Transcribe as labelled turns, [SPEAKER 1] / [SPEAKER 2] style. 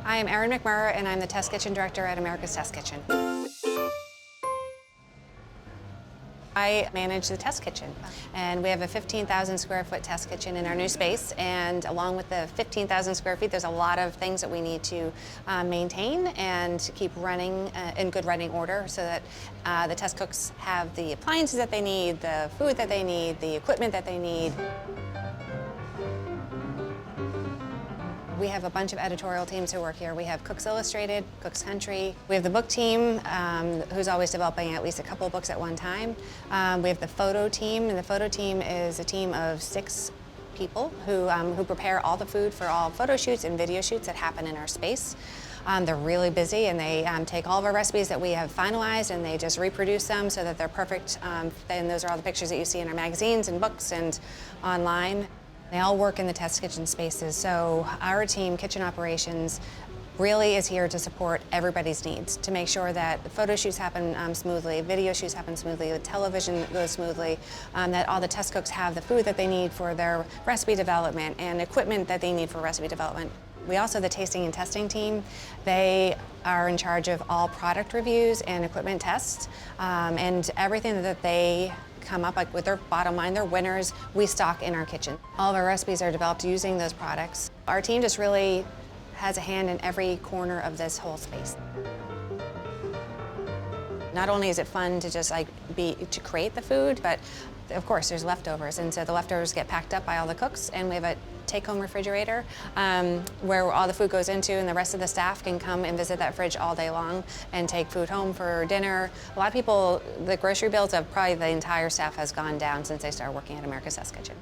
[SPEAKER 1] I am Erin McMurray, and I'm the Test Kitchen Director at America's Test Kitchen. I manage the test kitchen, and we have a 15,000 square foot test kitchen in our new space, and along with the 15,000 square feet, there's a lot of things that we need to maintain and keep running in good running order so that the test cooks have the appliances that they need, the food that they need, the equipment that they need. We have a bunch of editorial teams who work here. We have Cooks Illustrated, Cooks Country. We have the book team, who's always developing at least a couple of books at one time. We have the photo team, and the photo team is a team of 6 people who prepare all the food for all photo shoots and video shoots that happen in our space. They're really busy, and they take all of our recipes that we have finalized and they just reproduce them so that they're perfect. And those are all the pictures that you see in our magazines and books and online. They all work in the test kitchen spaces, so our team, Kitchen Operations, really is here to support everybody's needs, to make sure that the photo shoots happen smoothly, video shoots happen smoothly, the television goes smoothly, that all the test cooks have the food that they need for their recipe development and equipment that they need for recipe development. We also have the tasting and testing team. They are in charge of all product reviews and equipment tests, and everything that they come up with their bottom line, their winners, we stock in our kitchen. All of our recipes are developed using those products. Our team just really has a hand in every corner of this whole space. Not only is it fun to just to create the food, but of course there's leftovers, and so the leftovers get packed up by all the cooks, and we have a take-home refrigerator where all the food goes into, and the rest of the staff can come and visit that fridge all day long and take food home for dinner. A lot of people, the grocery bills of probably the entire staff has gone down since they started working at America's Test Kitchen.